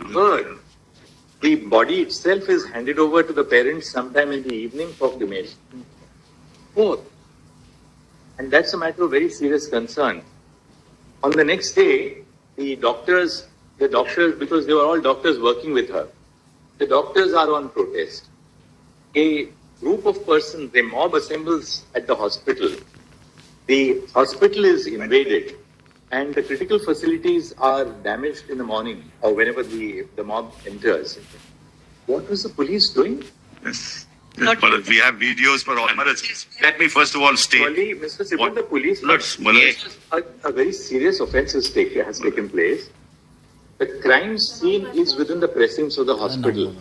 Third, the body itself is handed over to the parents sometime in the evening for cremation. Fourth, and that's a matter of very serious concern. On the next day, the doctors, because they were all doctors working with her, the doctors are on protest. A group of persons, a mob assembles at the hospital. The hospital is invaded and the critical facilities are damaged in the morning or whenever the mob enters. What was the police doing? Yes. But we have videos for all. Let me first of all state. Actually, Mr. Sibal, the police, a very serious offence has taken place. The crime scene is within the precincts of the hospital.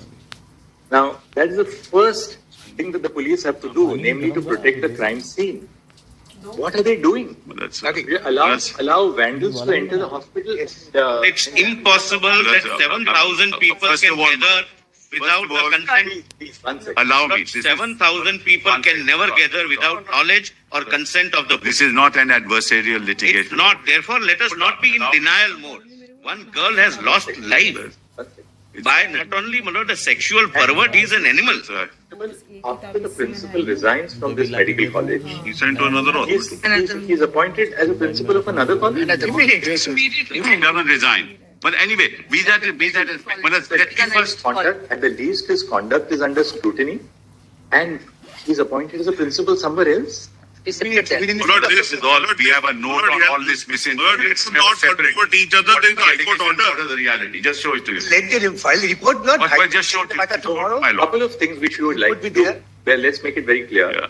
Now, that is the first thing that the police have to do, namely to protect the crime scene. What are they doing? Allow vandals to enter the hospital? It's impossible that 7,000 people can gather without the consent. Allow me. 7,000 people can never gather without knowledge or consent of the police. This is not an adversarial litigation. It's not. Therefore, let us not be in denial mode. One girl has lost life by not only the sexual pervert, he is an animal. After the principal resigns from this medical college, He's sent to another office. he's appointed as a principal of another college. He doesn't resign. But anyway, be that first. Conduct, at the least, his conduct is under scrutiny, and he's appointed as a principal somewhere else. This is all. We have a note on all this misinformation. It's not separate each other. Then the High Court order. The reality. Just show it to you. Let them file the report. Not But just show it to you. tomorrow. My A lord. couple of things which we would like to Would be do. there. Well, let's make it very clear. Yeah.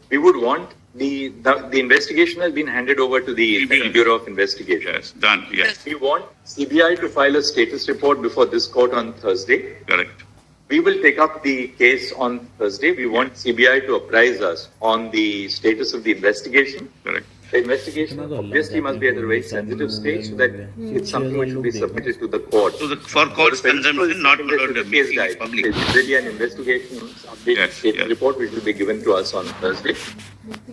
We would want the investigation has been handed over to the CBI. Bureau of Investigation. Yes, done. Yes, We want CBI to file a status report before this court on Thursday. correct. We will take up the case on Thursday. We want CBI to apprise us on the status of the investigation. Correct. The investigation obviously must be at a very sensitive stage so that it's something which will be submitted to the court. For court's consumption, not the case guide. public. It's really an investigation update Yes, status yes. report which will be given to us on Thursday.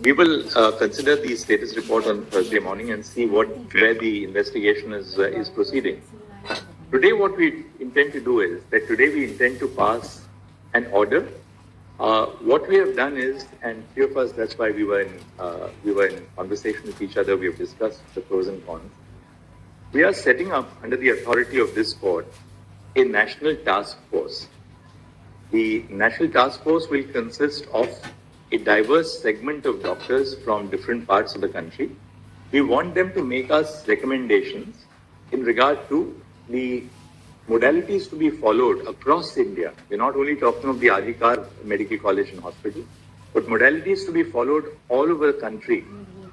We will consider the status report on Thursday morning and see where the investigation is proceeding. Today, what we intend to do is that today we intend to pass an order. What we have done is, and few of us, that's why we were in conversation with each other. We have discussed the pros and cons. We are setting up, under the authority of this court, a national task force. The national task force will consist of a diverse segment of doctors from different parts of the country. We want them to make us recommendations in regard to the modalities to be followed across India. We're not only talking of the Ajikar Medical College and Hospital, but modalities to be followed all over the country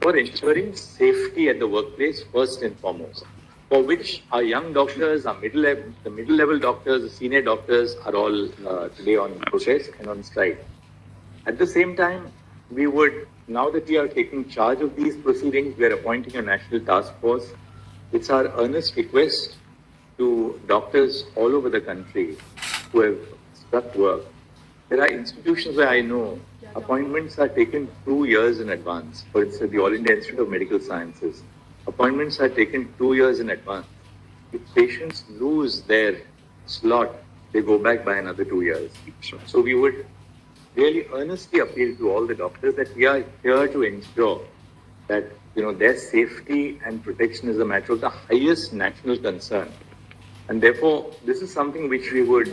for ensuring safety at the workplace first and foremost, for which our young doctors, the middle level doctors, the senior doctors are all today on protest and on strike. At the same time, we would, now that we are taking charge of these proceedings, we are appointing a national task force. It's our earnest request to doctors all over the country who have struck work. There are institutions where I know appointments are taken 2 years in advance. For instance, the All India Institute of Medical Sciences. Appointments are taken 2 years in advance. If patients lose their slot, they go back by another 2 years. So we would really earnestly appeal to all the doctors that we are here to ensure that their safety and protection is a matter of the highest national concern. And therefore, this is something which we would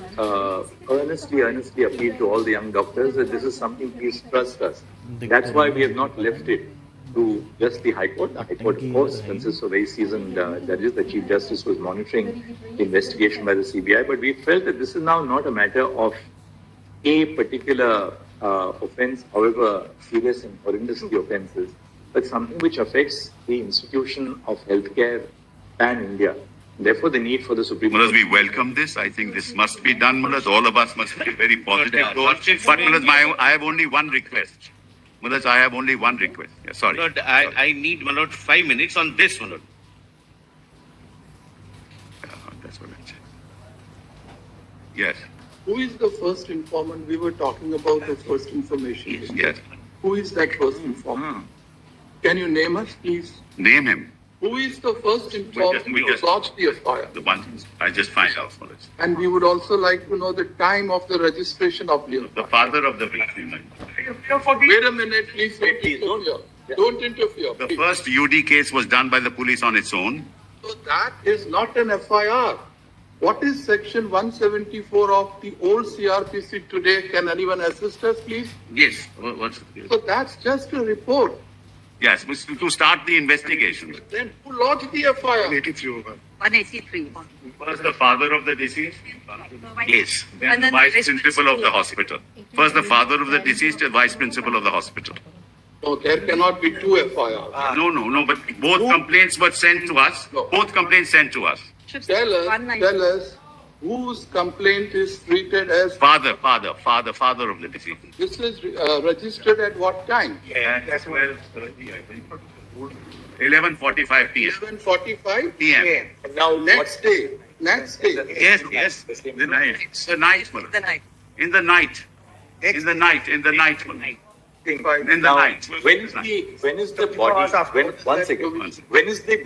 earnestly appeal to all the young doctors that this is something, please trust us. That's why we have not left it to just the High Court. The High Court, of course, consists of very seasoned judges. The Chief Justice was monitoring the investigation by the CBI. But we felt that this is now not a matter of a particular offence, however serious and horrendous the offence is, but something which affects the institution of healthcare pan-India. Therefore, the need for the Supreme Court. We welcome this. I think this must be done, Mulaz. All of us must be very positive. But Mulaz, I have only one request. Mulaz, I have only one request. Yeah, sorry. Lord, I need 5 minutes on this, Lord. That's what I said. Yes. Who is the first informant? We were talking about the first information. Yes. Who is that first informant? Can you name us, please? Name him. Who is the first informed we to just- lodge the FIR? The one thing I just find out for this. And we would also like to know the time of the registration of the The FIR. father of the victim. Wait a minute, please don't Please don't- interfere. Don't interfere, The please. first UD case was done by the police on its own. So that is not an FIR. What is section 174 of the old CRPC today? Can anyone assist us, please? Yes. What's So that's just a report. Yes, to start the investigation. Then who lodged the FIR? 183. First, the father of the deceased, yes. then And the then vice vice principal of the hospital. First, the father of the deceased and vice principal of the hospital. No, there cannot be two FIRs. No, but both complaints were sent to us. No. Both complaints sent to us. Tell us whose complaint is treated as, Father of the deceased. this is registered at what time? That's 11:45 p.m. 11:45? PM. Now, Next day, next day. Yes. The night. The night. Mullah. The night. In the night. In the night. Mullah. In the now, night. when is the body? One second. When is the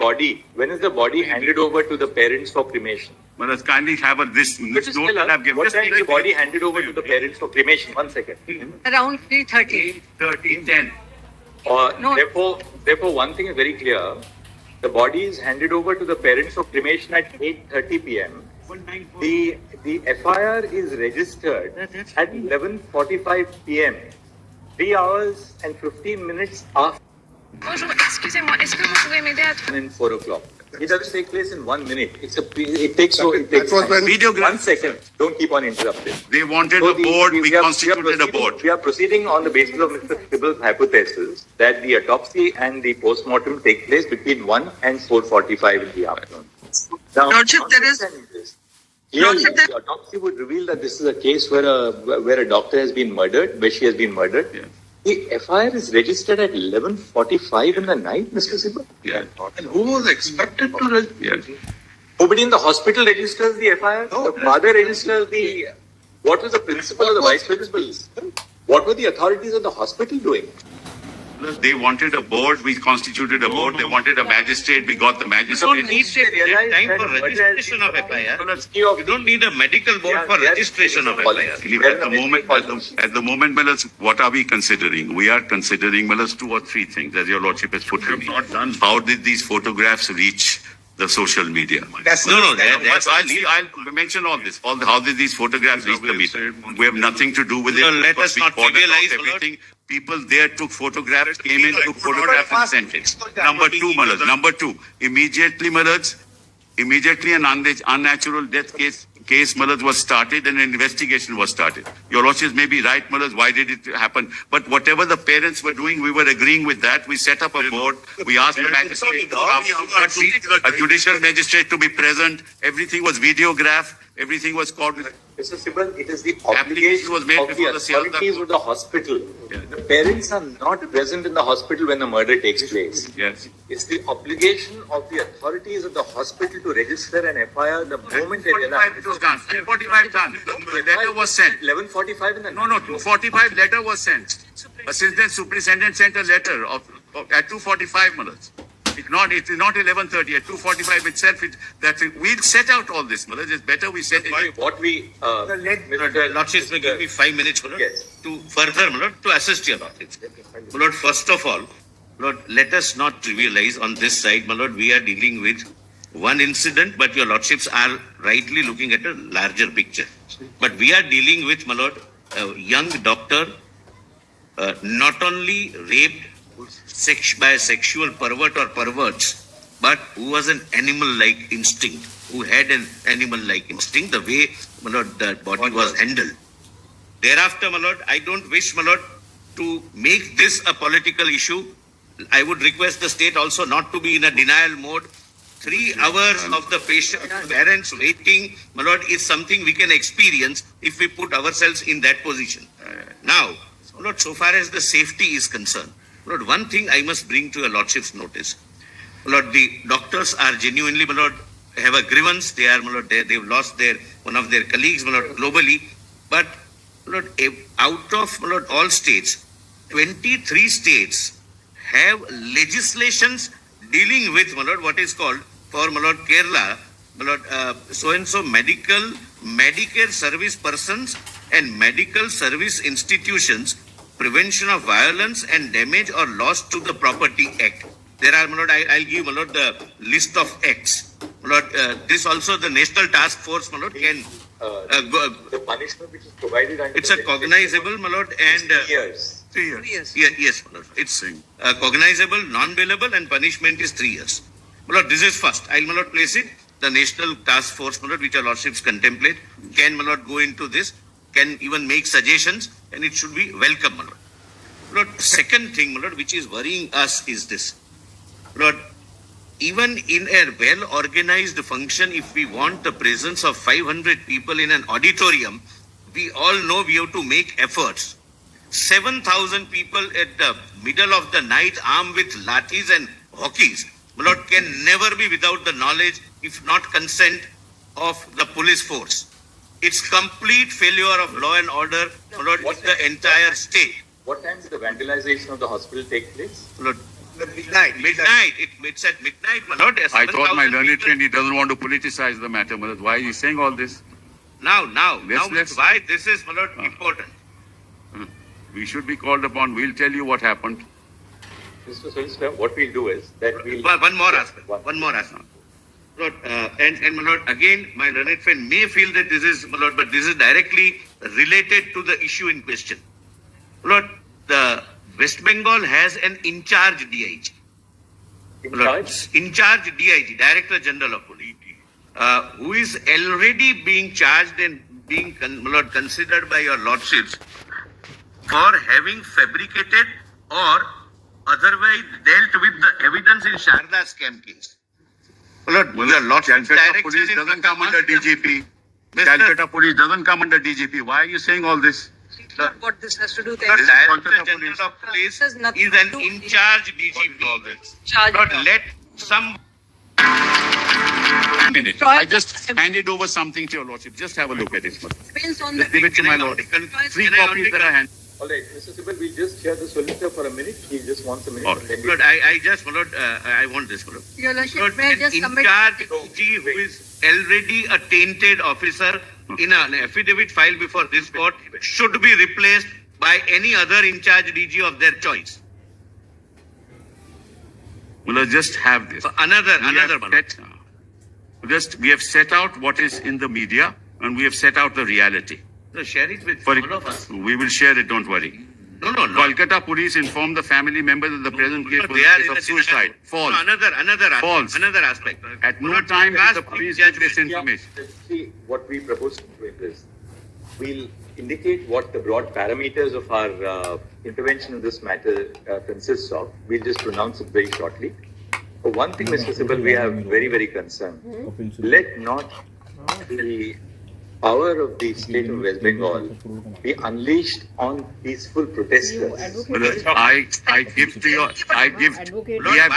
body handed over to the parents for cremation? Well, kindly have this Just note tell that us, I've given. what Just time is the take body handed over to the parents for cremation? 1 second. Around 3:30. 13:10. No. Therefore, one thing is very clear. The body is handed over to the parents for cremation at 8:30 p.m. The FIR is registered at 11:45 p.m. 3 hours and 15 minutes after Bonjour, excusez-moi, est-ce que vous pouvez m'aider à trouver... and 4 o'clock. It doesn't take place in 1 minute. It takes time. Videograph. 1 second. Don't keep on interrupting. They wanted So a board. We are constituted a proceeding- board. We are proceeding on the basis of Mr. Sibal's hypothesis that the autopsy and the postmortem take place between 1 and 4:45 in the afternoon. Now, Lordship, there is- understand this. Clearly, Lordship, there- the autopsy would reveal that this is a case where a doctor has been murdered, where she has been murdered. Yeah. The FIR is registered at 11:45 in the night, Mr. Sibal. Yeah. And who was expected to register? Yes. Nobody in the hospital registers the FIR. The father registers the. What was the principal or the vice principal? What were the authorities of the hospital doing? They wanted a board. We constituted a board. They wanted a magistrate. We got the You magistrate. don't need realize time that for murder has registration been of FIR. committed. You don't need a medical board for registration of FIR. At the moment, Mellas, what are we considering? We are considering, Mellas, 2 or 3 things, as your lordship has put to me. How did these photographs reach the social media? That's I'll mention all this. How did these photographs reach the media? We have nothing to do with it. No, let because us we not cordoned off trivialize, everything. People there took photographs, came in, took photographs and sent it. Number 2, Mellas. Number 2, immediately an unnatural death case, Mellas, was started and an investigation was started. Your lordships may be right, Mellas, why did it happen? But whatever the parents were doing, we were agreeing with that. We set up a board. We asked the magistrate to come, a judicial magistrate to be present. Everything was videographed. Everything was called. Mr. Sibal, it is the Application obligation was made of the before the Sealtha authorities court. of the hospital. The parents are not present in the hospital when the murder takes place. Yes. It's the obligation of the authorities of the hospital to register an FIR the moment they 45 realize. it was done. 45 done. The letter was sent. 11:45 in the No, 245 letter was sent. Assistant superintendent sent a letter at 245 Mellas. It's not 11:30. At 245 itself, we'll set out all this, Mellas. It's better we set it. What we, The lordships may give me 5 minutes, my lord, Yes. to further, my lord, to assist your lordships. My lord, first of all, Lord, let us not trivialize on this side, my lord, we are dealing with one incident, but your lordships are rightly looking at a larger picture. But we are dealing with, my lord, a young doctor, not only raped by a sexual pervert or perverts, but who was an animal-like instinct, who had an animal-like instinct, the way, my lord, the body was handled. Thereafter, my lord, I don't wish, my lord, to make this a political issue. I would request the state also not to be in a denial mode. 3 hours of the patient, parents waiting, my lord, is something we can experience if we put ourselves in that position. Now, my lord, so far as the safety is concerned, my lord, one thing I must bring to your lordship's notice. My lord, the doctors are genuinely, my lord, have a grievance. They are, my lord, they've lost one of their colleagues, my lord, globally. But, my lord, out of, my lord, all states, 23 states have legislations dealing with, my lord, what is called for, my lord, Kerala, my lord, so-and-so Medicare service persons and medical service institutions, Prevention of Violence and Damage or Loss to the Property Act. There are, my lord, I'll give, my lord, the list of acts. My lord, this also the National Task Force, my lord, can The punishment which is provided under it's a cognizable, my lord, and 3 years. 3 years. Yes, my lord. It's cognizable, non-bailable, and punishment is 3 years. My lord, this is first. I'll, my lord, place it. The National Task Force, my lord, which our lordships contemplate, can, my lord, go into this, can even make suggestions, and it should be welcome, my lord. My lord, second thing, my lord, which is worrying us is this. My lord, even in a well-organized function, if we want the presence of 500 people in an auditorium, we all know we have to make efforts. 7,000 people at the middle of the night armed with lathis and hockeys, my lord, can never be without the knowledge, if not consent, of the police force. It's complete failure of law and order, my lord, in the entire state. What time did the vandalization of the hospital take place? My lord, midnight. It's at midnight, my lord. I thought my 7,000 learned people. friend, he doesn't want to politicize the matter, Malad. Why is he saying all this? Now, Let's- why this is, my lord, important. We should be called upon. We'll tell you what happened. Mr. Solicitor, what we'll do is that we'll... One more aspect. One more aspect. Lord, and my lord, again, my learned friend may feel that this is, my lord, but this is directly related to the issue in question. Lord, the West Bengal has an in-charge DIG. In Lord, charge? in-charge DIG, Director General of Police, who is already being charged and being, my lord, considered by your lordships for having fabricated or otherwise dealt with the evidence in Sharda scam case. Lord, your lordship's Calcutta direction police in doesn't come under DGP. Mr. Calcutta police doesn't come under DGP. Why are you saying all this? What this has to do The there. This is Director Kolkata General police. of Police This has nothing is an to do- in-charge DGP. All this. Charge Lord, it up. let some Minute. Troy- I just handed over something to your lordship. Just have a look at it. Depends on Just the. give it to my lord. Can I- 3 can I copies only that I hand. All right, Mr. Sibal, we'll just hear the solicitor for a minute. He just wants a minute. All And then Lord, I just, my lord, I want this, my lord. Your lordship, Lord, may I an just submit? in-charge DG who is already a tainted officer in an affidavit filed before this court should be replaced by any other in-charge DG of their choice. We'll just have this. So another, We have my lord. we have set out what is in the media and we have set out the reality. No, share it with For all of us. we will share it, don't worry. No. Kolkata police informed the family members that the present case was They a are case in of a suicide. False. No, another aspect. False. Another aspect. At no Lord, time did ask the police judge give this with- information. let's see what we propose to do in this. We'll indicate what the broad parameters of our intervention in this matter consists of. We'll just pronounce it very shortly. For one thing, Mr. Sibal, we are very, very concerned. Let not the power of the state of West Bengal be unleashed on peaceful protesters. I give to you, we have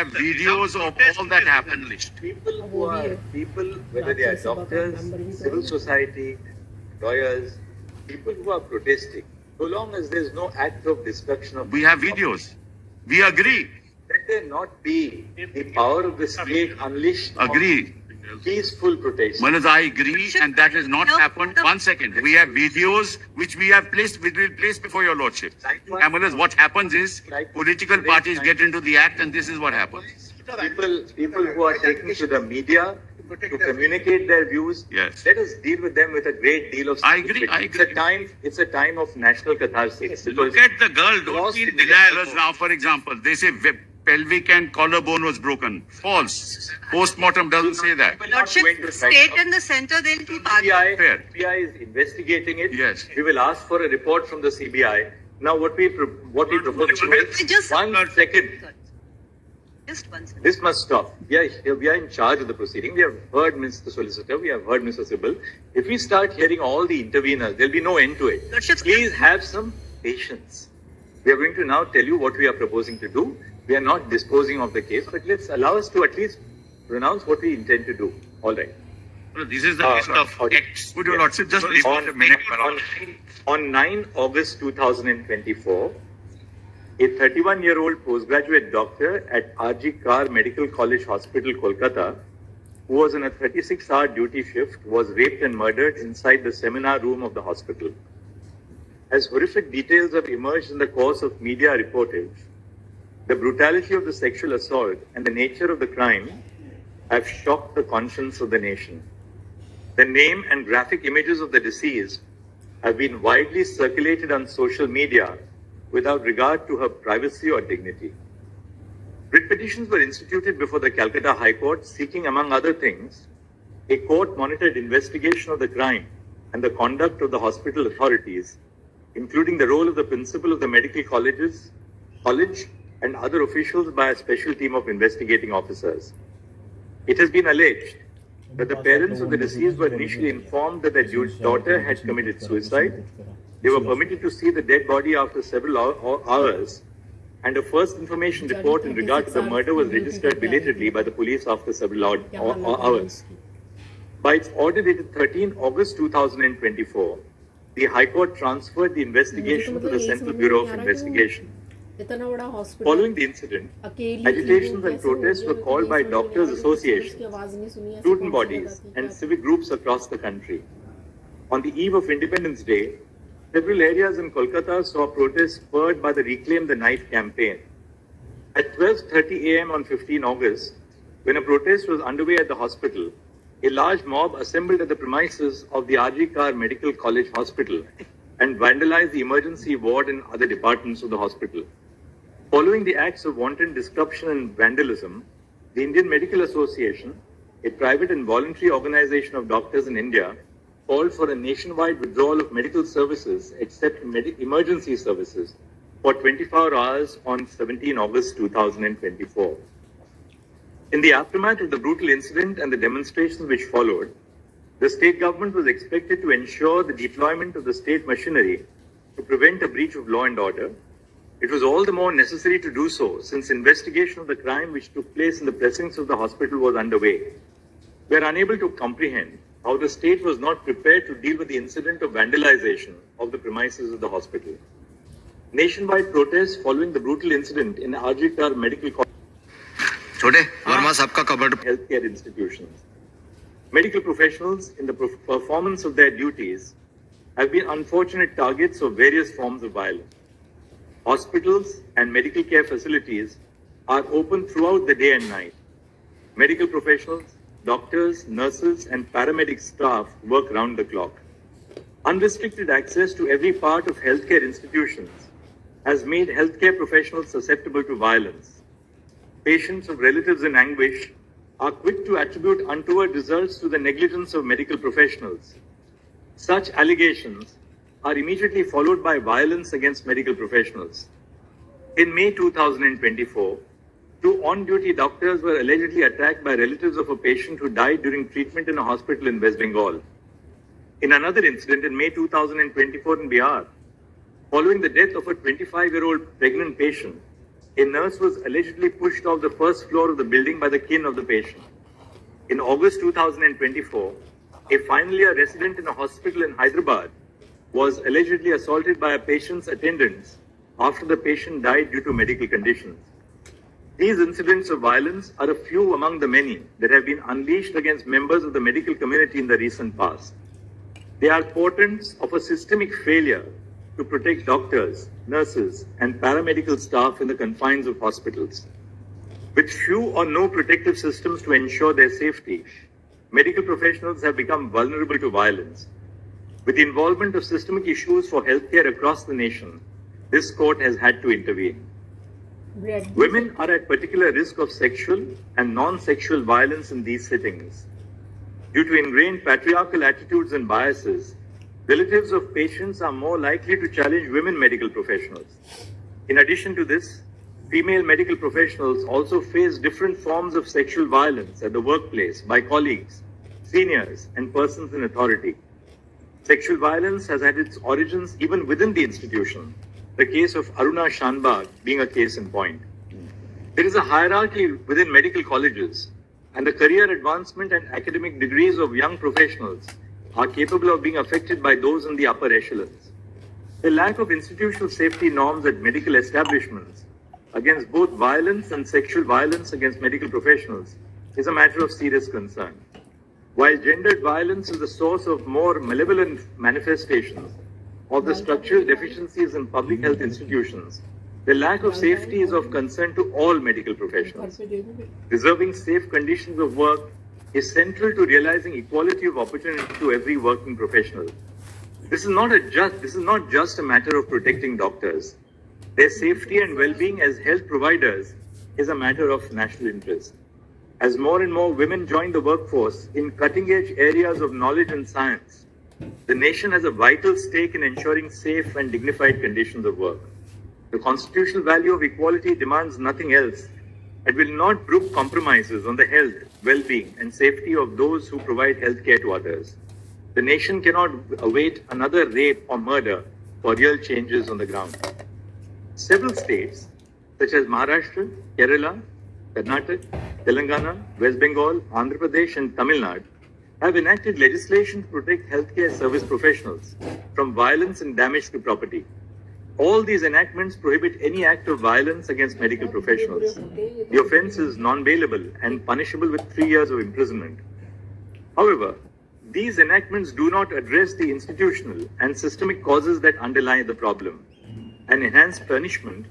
videos of all that happened. People, whether they are doctors, civil society, lawyers, people who are protesting, so long as there is no act of destruction of... We have videos. We agree. Let there not be the power of the state unleashed Agree. on peaceful protest. Manoj, I agree, and that has not happened. 1 second. We have videos which we will place before your lordship. And Manoj, what happens is political parties get into the act, and this is what happens. People who are taking to the media to communicate their views, Yes. let us deal with them with a great deal of I agree, sympathy. I agree. It's a time of national catharsis. Look at the girl, don't be in denial. Manoj, now, for example, they say pelvic and collarbone was broken. False. Postmortem doesn't say that. Lordship, state and the center, they'll keep arguing. Fair. CBI is investigating it. Yes. We will ask for a report from the CBI. Now, what we propose to do Just- is 1 second. Just one second. This must stop. We are in charge of the proceeding. We have heard Mr. Solicitor. We have heard Mr. Sibal. If we start hearing all the interveners, there'll be no end to it. Lordship, Please have some patience. We are going to now tell you what we are proposing to do. We are not disposing of the case, but let's allow us to at least pronounce what we intend to do. All right. No, this is the list of okay. acts. Would your lordship just On 9 August 2024, a 31-year-old postgraduate doctor at R.G. Kar Medical College Hospital, Kolkata, who was on a 36-hour duty shift, was raped and murdered inside the seminar room of the hospital. As horrific details have emerged in the course of media reportage, the brutality of the sexual assault and the nature of the crime have shocked the conscience of the nation. The name and graphic images of the deceased have been widely circulated on social media without regard to her privacy or dignity. Writ petitions were instituted before the Calcutta High Court seeking, among other things, a court-monitored investigation of the crime and the conduct of the hospital authorities, including the role of the principal of the medical college and other officials by a special team of investigating officers. It has been alleged that the parents of the deceased were initially informed that their daughter had committed suicide. They were permitted to see the dead body after several hours, and a first information report in regard to the murder was registered belatedly by the police after several hours. By its order dated 13 August 2024, the High Court transferred the investigation to the Central Bureau of Investigation. Following the incident, agitations and protests were called by doctors' associations, student bodies, and civic groups across the country. On the eve of Independence Day, several areas in Kolkata saw protests spurred by the Reclaim the Night campaign. At 12:30 a.m. on 15 August, when a protest was underway at the hospital, a large mob assembled at the premises of the R.G. Kar Medical College Hospital and vandalized the emergency ward and other departments of the hospital. Following the acts of wanton disruption and vandalism, the Indian Medical Association, a private and voluntary organization of doctors in India, called for a nationwide withdrawal of medical services except emergency services for 24 hours on 17 August 2024. In the aftermath of the brutal incident and the demonstrations which followed, the state government was expected to ensure the deployment of the state machinery to prevent a breach of law and order. It was all the more necessary to do so since investigation of the crime which took place in the precincts of the hospital was underway. We are unable to comprehend how the state was not prepared to deal with the incident of vandalization of the premises of the hospital. Nationwide protests following the brutal incident in R.G. Kar Medical College healthcare institutions. Medical professionals in the performance of their duties have been unfortunate targets of various forms of violence. Hospitals and medical care facilities are open throughout the day and night. Medical professionals, doctors, nurses, and paramedic staff work round the clock. Unrestricted access to every part of healthcare institutions has made healthcare professionals susceptible to violence. Patients of relatives in anguish are quick to attribute untoward results to the negligence of medical professionals. Such allegations are immediately followed by violence against medical professionals. In May 2024, two on-duty doctors were allegedly attacked by relatives of a patient who died during treatment in a hospital in West Bengal. In another incident in May 2024 in Bihar, following the death of a 25-year-old pregnant patient, a nurse was allegedly pushed off the first floor of the building by the kin of the patient. In August 2024, a final year resident in a hospital in Hyderabad was allegedly assaulted by a patient's attendants after the patient died due to medical conditions. These incidents of violence are a few among the many that have been unleashed against members of the medical community in the recent past. They are portents of a systemic failure to protect doctors, nurses, and paramedical staff in the confines of hospitals. With few or no protective systems to ensure their safety, medical professionals have become vulnerable to violence. With the involvement of systemic issues for healthcare across the nation, this court has had to intervene. Women are at particular risk of sexual and non-sexual violence in these settings. Due to ingrained patriarchal attitudes and biases, relatives of patients are more likely to challenge women medical professionals. In addition to this, female medical professionals also face different forms of sexual violence at the workplace by colleagues, seniors, and persons in authority. Sexual violence has had its origins even within the institution, the case of Aruna Shanbag being a case in point. There is a hierarchy within medical colleges, and the career advancement and academic degrees of young professionals are capable of being affected by those in the upper echelons. The lack of institutional safety norms at medical establishments against both violence and sexual violence against medical professionals is a matter of serious concern. While gendered violence is the source of more malevolent manifestations of the structural deficiencies in public health institutions, the lack of safety is of concern to all medical professionals. Preserving safe conditions of work is central to realizing equality of opportunity to every working professional. This is not just a matter of protecting doctors. Their safety and well-being as health providers is a matter of national interest. As more and more women join the workforce in cutting-edge areas of knowledge and science, the nation has a vital stake in ensuring safe and dignified conditions of work. The constitutional value of equality demands nothing else and will not brook compromises on the health, well-being, and safety of those who provide health care to others. The nation cannot await another rape or murder for real changes on the ground. Several states, such as Maharashtra, Kerala, Karnataka, Telangana, West Bengal, Andhra Pradesh, and Tamil Nadu, have enacted legislation to protect healthcare service professionals from violence and damage to property. All these enactments prohibit any act of violence against medical professionals. The offence is non-bailable and punishable with 3 years of imprisonment. However, these enactments do not address the institutional and systemic causes that underlie the problem. An enhanced punishment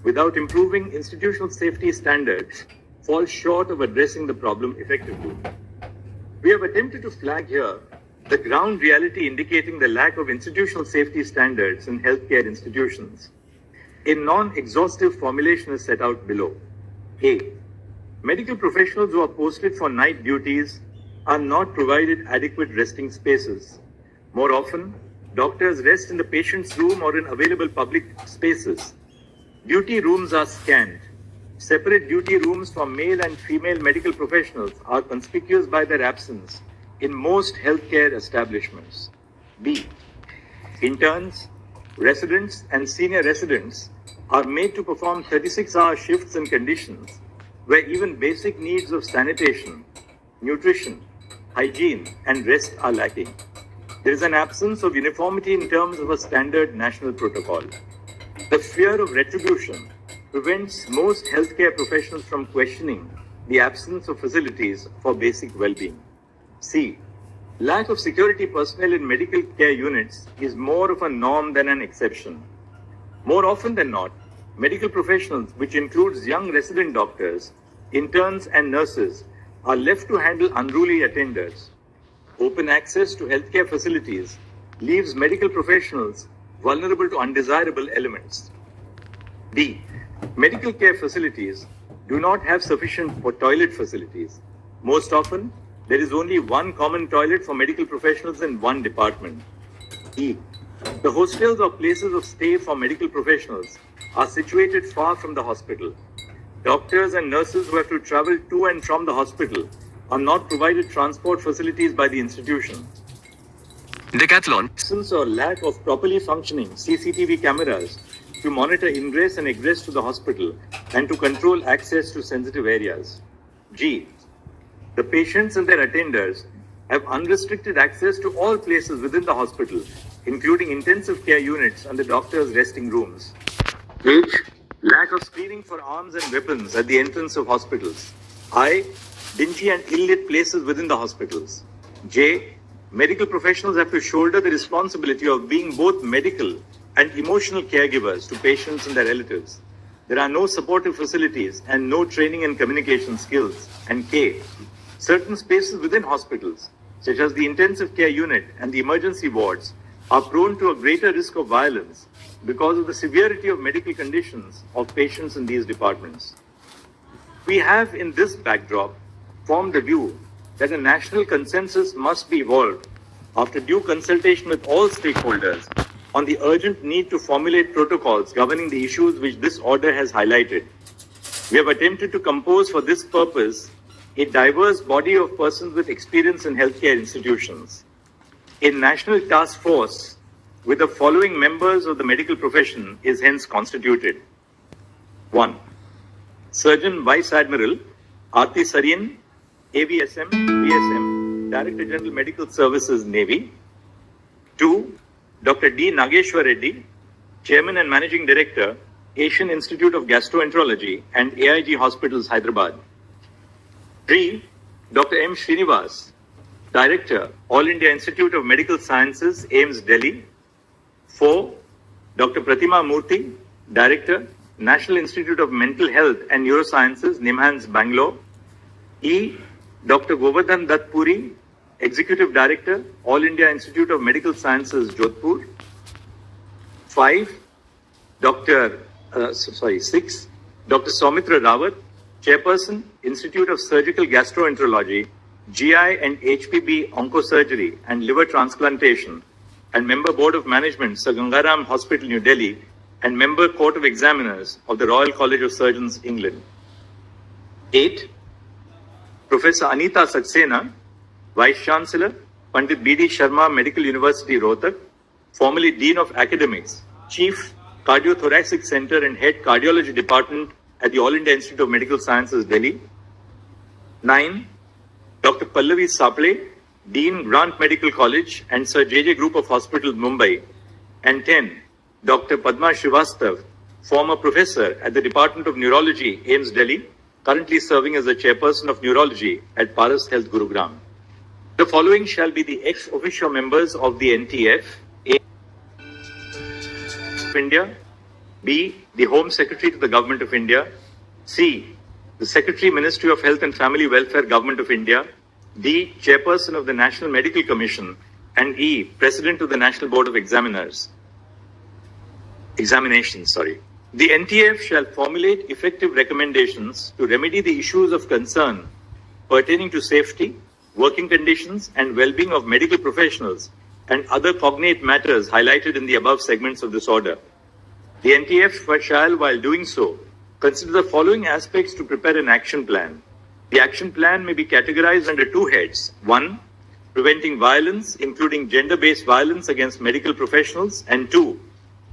without improving institutional safety standards falls short of addressing the problem effectively. We have attempted to flag here the ground reality indicating the lack of institutional safety standards in healthcare institutions. A non-exhaustive formulation is set out below. A. Medical professionals who are posted for night duties are not provided adequate resting spaces. More often, doctors rest in the patient's room or in available public spaces. Duty rooms are scant. Separate duty rooms for male and female medical professionals are conspicuous by their absence in most healthcare establishments. B. Interns, residents, and senior residents are made to perform 36-hour shifts in conditions where even basic needs of sanitation, nutrition, hygiene, and rest are lacking. There is an absence of uniformity in terms of a standard national protocol. The fear of retribution prevents most healthcare professionals from questioning the absence of facilities for basic well-being. C. Lack of security personnel in medical care units is more of a norm than an exception. More often than not, medical professionals, which includes young resident doctors, interns, and nurses, are left to handle unruly attenders. Open access to healthcare facilities leaves medical professionals vulnerable to undesirable elements. D. Medical care facilities do not have sufficient toilet facilities. Most often, there is only one common toilet for medical professionals in one department. E. The hostels or places of stay for medical professionals are situated far from the hospital. Doctors and nurses who have to travel to and from the hospital are not provided transport facilities by the institution. Decathlon. Absence or lack of properly functioning CCTV cameras to monitor ingress and egress to the hospital and to control access to sensitive areas. G. The patients and their attenders have unrestricted access to all places within the hospital, including intensive care units and the doctors' resting rooms. H. Lack of screening for arms and weapons at the entrance of hospitals. I. Dingy and ill-lit places within the hospitals. J. Medical professionals have to shoulder the responsibility of being both medical and emotional caregivers to patients and their relatives. There are no supportive facilities and no training and communication skills. And K. Certain spaces within hospitals, such as the intensive care unit and the emergency wards, are prone to a greater risk of violence because of the severity of medical conditions of patients in these departments. We have, in this backdrop, formed the view that a national consensus must be evolved after due consultation with all stakeholders on the urgent need to formulate protocols governing the issues which this order has highlighted. We have attempted to compose for this purpose a diverse body of persons with experience in healthcare institutions. A national task force with the following members of the medical profession is hence constituted. 1. Surgeon Vice Admiral Aarti Saryan, AVSM, BSM, Director General Medical Services, Navy. 2. Dr. D. Nageshwar Reddy, Chairman and Managing Director, Asian Institute of Gastroenterology and AIG Hospitals, Hyderabad. 3. Dr. M. Srinivas, Director, All India Institute of Medical Sciences, AIIMS, Delhi. 4. Dr. Pratima Murthy, Director, National Institute of Mental Health and Neurosciences, NIMHANS, Bangalore. E. Dr. Govardhan Dutt Puri, Executive Director, All India Institute of Medical Sciences, Jodhpur. 5. 6. Dr. Soumitra Rawat, Chairperson, Institute of Surgical Gastroenterology, GI and HPB Oncosurgery and Liver Transplantation, and Member Board of Management, Sir Gangaram Hospital, New Delhi, and Member Court of Examiners of the Royal College of Surgeons, England. 8. Professor Anita Saxena, Vice Chancellor, Pandit B.D. Sharma Medical University, Rohtak, formerly Dean of Academics, Chief, Cardiothoracic Center and Head Cardiology Department at the All India Institute of Medical Sciences, Delhi. 9. Dr. Pallavi Saple, Dean, Grant Medical College and Sir J.J. Group of Hospitals, Mumbai. And 10. Dr. Padma Srivastav, former professor at the Department of Neurology, AIIMS, Delhi, currently serving as the Chairperson of Neurology at Paras Health, Gurugram. The following shall be the ex officio members of the NTF. A. India. B. The Home Secretary to the Government of India. C. The Secretary, Ministry of Health and Family Welfare, Government of India. D. Chairperson of the National Medical Commission. And E. President of the National Board of Examinations. The NTF shall formulate effective recommendations to remedy the issues of concern pertaining to safety, working conditions, and well-being of medical professionals and other cognate matters highlighted in the above segments of this order. The NTF shall, while doing so, consider the following aspects to prepare an action plan. The action plan may be categorized under two heads. 1. Preventing violence, including gender-based violence against medical professionals. And 2.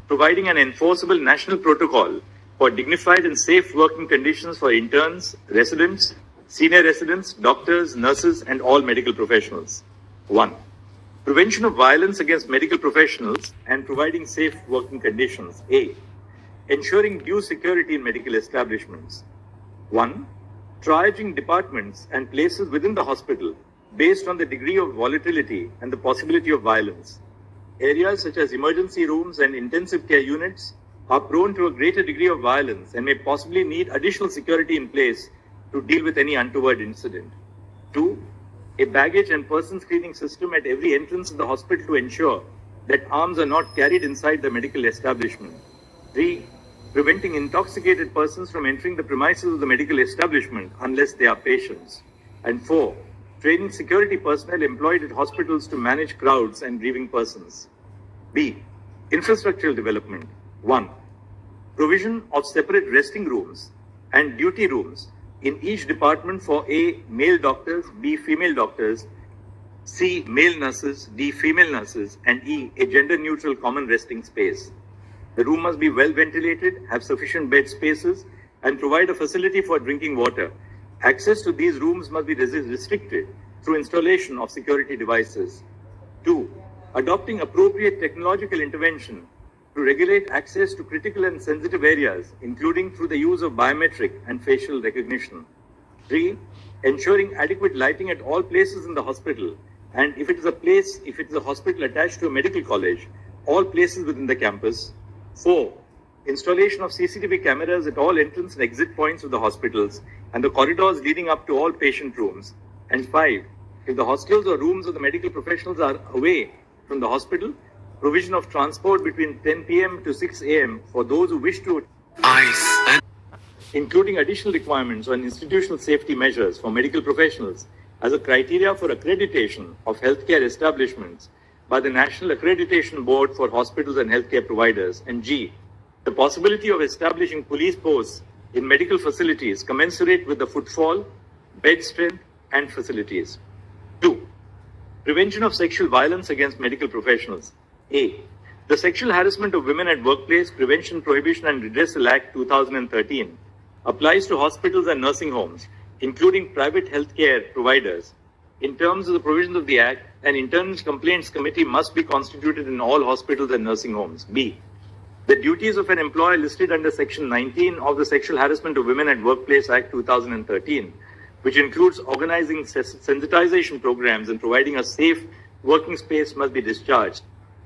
Providing an enforceable national protocol for dignified and safe working conditions for interns, residents, senior residents, doctors, nurses, and all medical professionals. 1. Prevention of violence against medical professionals and providing safe working conditions. A. Ensuring due security in medical establishments. 1. Triaging departments and places within the hospital based on the degree of volatility and the possibility of violence. Areas such as emergency rooms and intensive care units are prone to a greater degree of violence and may possibly need additional security in place to deal with any untoward incident. 2. A baggage and person screening system at every entrance of the hospital to ensure that arms are not carried inside the medical establishment. 3. Preventing intoxicated persons from entering the premises of the medical establishment unless they are patients. And 4. Training security personnel employed at hospitals to manage crowds and grieving persons. B. Infrastructural development. 1. Provision of separate resting rooms and duty rooms in each department for A. Male doctors, B. Female doctors, C. Male nurses, D. Female nurses, and E. A gender-neutral common resting space. The room must be well ventilated, have sufficient bed spaces, and provide a facility for drinking water. Access to these rooms must be restricted through installation of security devices. 2. Adopting appropriate technological intervention to regulate access to critical and sensitive areas, including through the use of biometric and facial recognition. 3. Ensuring adequate lighting at all places in the hospital, and if it is a hospital attached to a medical college, all places within the campus. 4. Installation of CCTV cameras at all entrance and exit points of the hospitals and the corridors leading up to all patient rooms. And 5. If the hostels or rooms of the medical professionals are away from the hospital, provision of transport between 10 p.m. to 6 a.m. for those who wish to, including additional requirements on institutional safety measures for medical professionals as a criteria for accreditation of healthcare establishments by the National Accreditation Board for Hospitals and Healthcare Providers. And G. The possibility of establishing police posts in medical facilities commensurate with the footfall, bed strength, and facilities. 2. Prevention of sexual violence against medical professionals. A. The Sexual Harassment of Women at Workplace Prevention, Prohibition and Redressal Act 2013 applies to hospitals and nursing homes, including private healthcare providers. In terms of the provisions of the Act, an internal complaints committee must be constituted in all hospitals and nursing homes. B. The duties of an employer listed under Section 19 of the Sexual Harassment of Women at Workplace Act 2013, which includes organizing sensitization programs and providing a safe working space, must be discharged.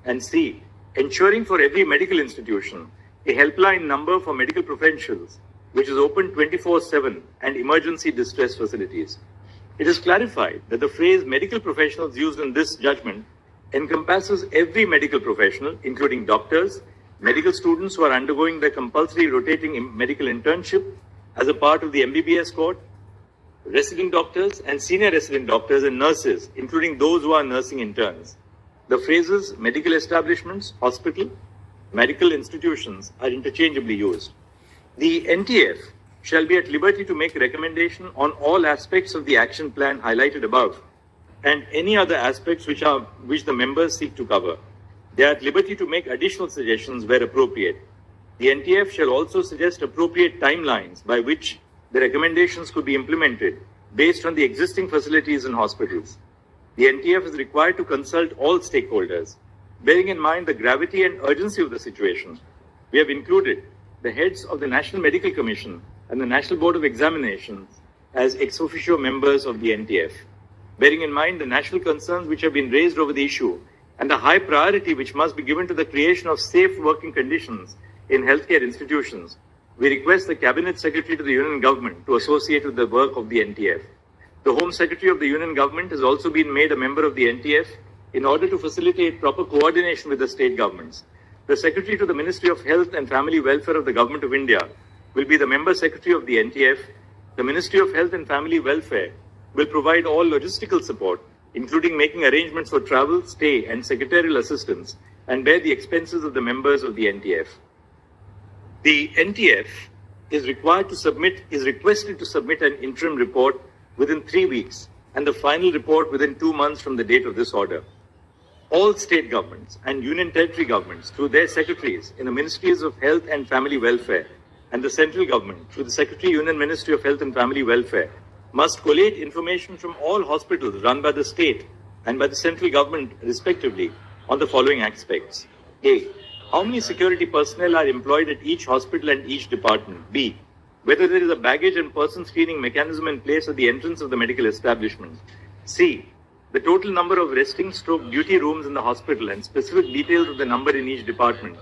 And C, ensuring for every medical institution a helpline number for medical professionals, which is open 24/7, and emergency distress facilities. It is clarified that the phrase medical professionals used in this judgment encompasses every medical professional, including doctors, medical students who are undergoing their compulsory rotating medical internship as a part of the MBBS cohort, resident doctors and senior resident doctors, and nurses, including those who are nursing interns. The phrases medical establishments, hospital, medical institutions are interchangeably used. The NTF shall be at liberty to make recommendation on all aspects of the action plan highlighted above and any other aspects which the members seek to cover. They are at liberty to make additional suggestions where appropriate. The NTF shall also suggest appropriate timelines by which the recommendations could be implemented based on the existing facilities and hospitals. The NTF is required to consult all stakeholders. Bearing in mind the gravity and urgency of the situation, we have included the heads of the National Medical Commission and the National Board of Examinations as ex officio members of the NTF. Bearing in mind the national concerns which have been raised over the issue and the high priority which must be given to the creation of safe working conditions in healthcare institutions, we request the Cabinet Secretary to the Union Government to associate with the work of the NTF. The Home Secretary of the Union Government has also been made a member of the NTF in order to facilitate proper coordination with the state governments. The Secretary to the Ministry of Health and Family Welfare of the Government of India will be the Member Secretary of the NTF. The Ministry of Health and Family Welfare will provide all logistical support, including making arrangements for travel, stay, and secretarial assistance, and bear the expenses of the members of the NTF. The NTF is requested to submit an interim report within 3 weeks and the final report within 2 months from the date of this order. All state governments and union territory governments, through their secretaries in the Ministries of Health and Family Welfare, and the central government, through the Secretary Union Ministry of Health and Family Welfare, must collate information from all hospitals run by the state and by the central government, respectively, on the following aspects. A. How many security personnel are employed at each hospital and each department? B. Whether there is a baggage and person screening mechanism in place at the entrance of the medical establishment. C. The total number of resting/duty rooms in the hospital and specific details of the number in each department.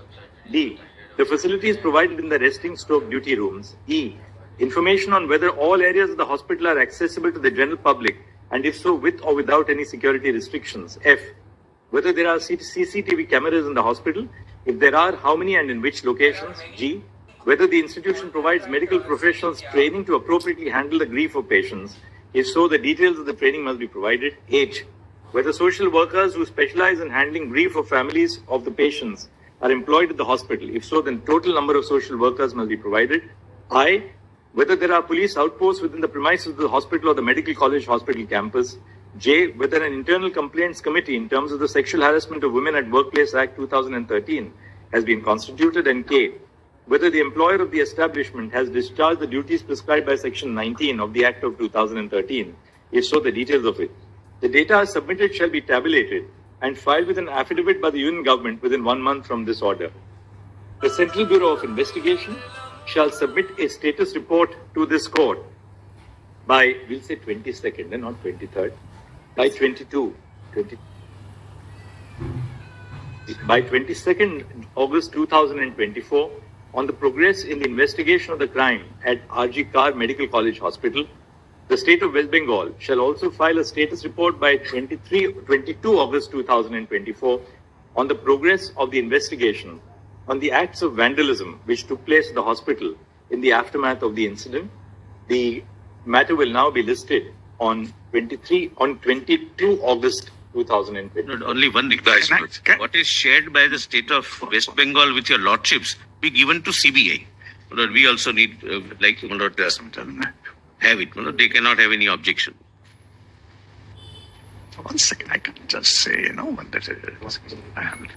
D. The facilities provided in the resting/duty rooms. E. Information on whether all areas of the hospital are accessible to the general public, and if so, with or without any security restrictions. F. Whether there are CCTV cameras in the hospital. If there are, how many and in which locations? G. Whether the institution provides medical professionals training to appropriately handle the grief of patients. If so, the details of the training must be provided. H. Whether social workers who specialize in handling grief of families of the patients are employed at the hospital. If so, then total number of social workers must be provided. I. Whether there are police outposts within the premises of the hospital or the medical college hospital campus. J. Whether an internal complaints committee in terms of the Sexual Harassment of Women at Workplace Act 2013 has been constituted. And K. Whether the employer of the establishment has discharged the duties prescribed by Section 19 of the Act of 2013. If so, the details of it. The data submitted shall be tabulated and filed with an affidavit by the Union Government within 1 month from this order. The Central Bureau of Investigation shall submit a status report to this court by, we'll say 22nd and not 23rd, by 22nd August 2024 on the progress in the investigation of the crime at RG Kar Medical College Hospital. The State of West Bengal shall also file a status report by 22 August 2024 on the progress of the investigation on the acts of vandalism which took place at the hospital in the aftermath of the incident. The matter will now be listed on 22 August 2020. Not only one request. What is shared by the state of West Bengal with your lordships be given to CBI. Lord, we also need, Lord, have it. Lord, they cannot have any objection. One second, I can just say, when that is. I have it.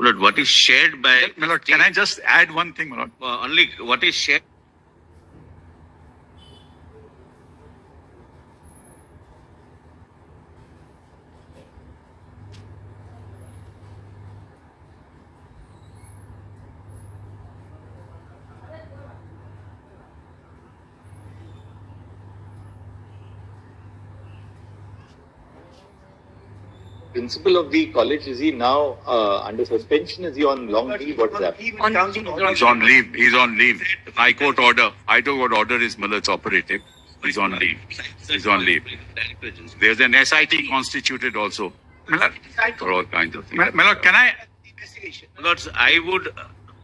Lord, what is shared by My lord, can I just add one thing, my lord? only what is shared. Principal of the college, is he now under suspension? Is he on long leave? What's that? He's on leave. He's on leave. High Court order. High Court order is Millard's operative. He's on leave. He's on leave. There's an SIT constituted also My lord, for all kinds of things. my lord, can I? Lords, I would.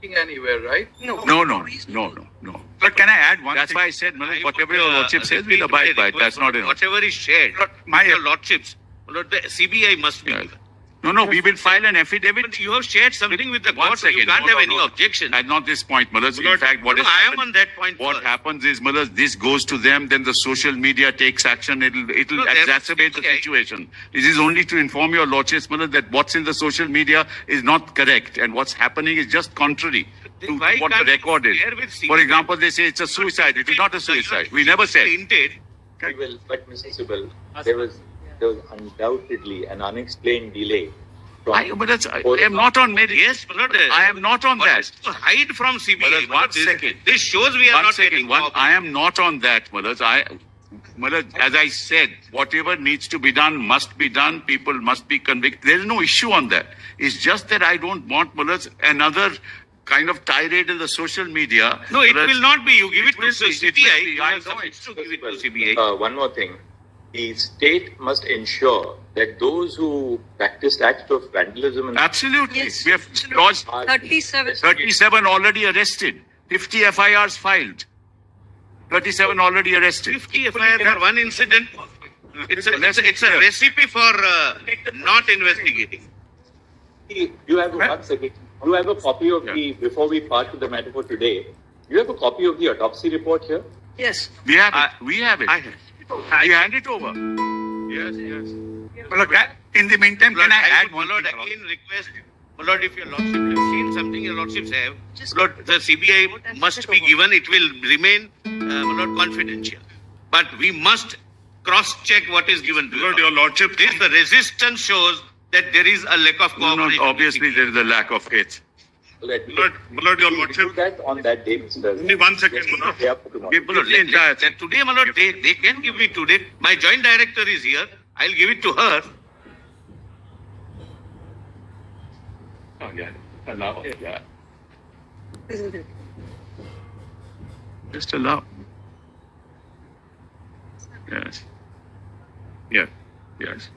Anywhere, right? No. Lord, can I add one That's thing? why I said, Millard, whatever your lordship says, we'll abide by it. That's not enough. Whatever is shared, My- your lordships, Lord, the CBI must be Yeah. given. No, we will file an affidavit. But you have shared something with the One court, second. you can't No, have any no. objection. And not this point, Millard. In Lord, fact, what no, is I am happened- on that point What first. happens is, Millard, this goes to them, then the social media takes action. It'll No, there- exacerbate the okay. situation. It is only to inform your lordships, Millard, that what's in the social media is not correct, and what's happening is just contrary to Why what the can't we record is. share with CBI? For example, they say it's a suicide. It is not a suicide. We never said. Hinted. We will, but Mr. Sibal, there was undoubtedly an unexplained delay. I am not on merit. Yes, Lord. I am not on But that. to hide from CBI. Millard, one this, second. This shows we are One not second. getting One, cooperation. I am not on that, Millard. Millard, as I said, whatever needs to be done must be done. People must be convicted. There is no issue on that. It's just that I don't want, Millard, another kind of tirade in the social media. No, it Millard, will not be. You give it to will be. It CBI. will be. You I have know subject it. to give it to CBI. One more thing. The state must ensure that those who practiced acts of vandalism and Absolutely. Yes. We have lodged 37. 37 already arrested. 50 FIRs filed. 37 already arrested. 50 FIR for one incident. It's a recipe for not investigating. you have one second. You have a copy of the, before we part to the matter for today, you have a copy of the autopsy report here? Yes. We have it. We have it. I have. I hand it over. Yes. My lord, in the meantime, can I add would, one Lord, thing? again request, Lord, if your lordship has seen something your lordships have, Lord, the CBI must be given. It will remain, Lord, confidential. But we must cross-check what is given to Lord, your lordship. This, the resistance shows that there is a lack of No, cooperation. obviously there is a lack of faith. Let me Millard, your do that on that day, Mr. Only 1 second, Millard. Day after tomorrow. Give the entire thing. Today, my lord, they can give me today. My joint director is here. I'll give it to her. Oh, yeah. Allow. Yeah. Isn't it? Just allow. Yes. Yes.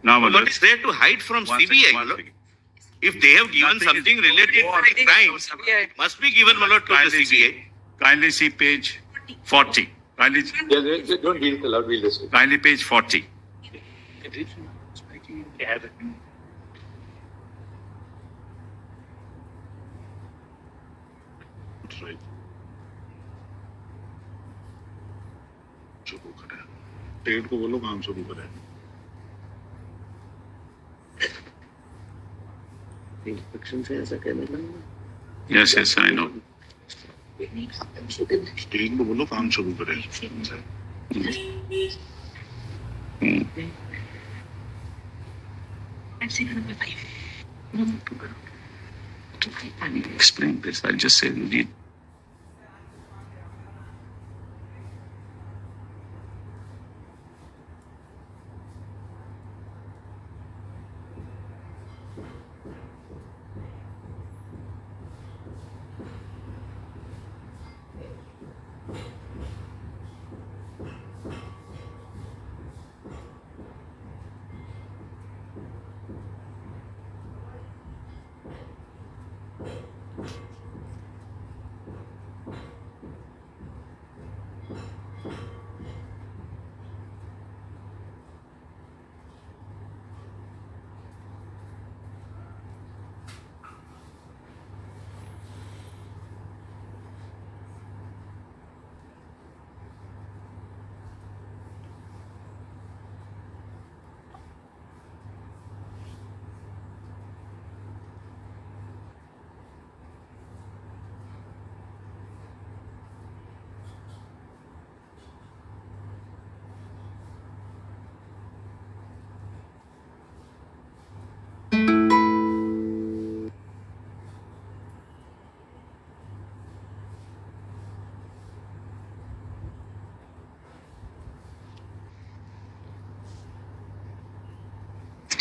Now, What Millard. is there to hide from One CBI, second, my one lord? second. If they have given Nothing is- something related to crimes, Yeah. must be given, my lord, to the Kindly CBI. Kindly see page 40. Kindly Don't read it aloud, we'll listen. page 40. State को बोलो काम शुरू करें Yes, I know. State को बोलो काम शुरू करें Explain this. I'll just say read.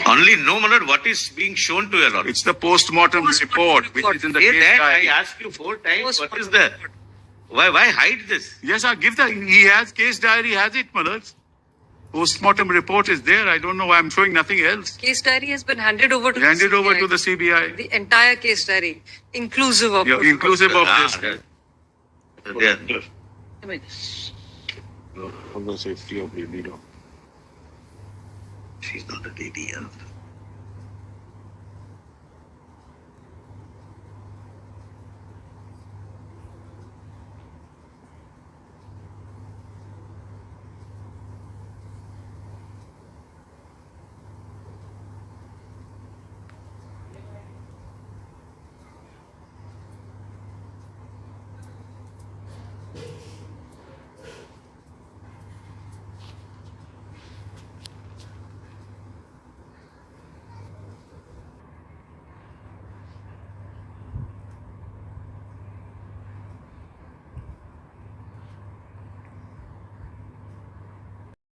Only know, my lord, what is being shown to your lord. It's the post-mortem report, which is in the Say case that I diary. asked you 4 times. What is the? Why hide this? Yes, I'll give he has case diary, has it, my lords. Post-mortem report is there. I don't know why I'm showing nothing else. Case diary has been handed over to Handed the over CBI. to the CBI. The entire case diary, inclusive of. Yeah, inclusive of Ah, this. there. For the safety of the leader. She's not a lady.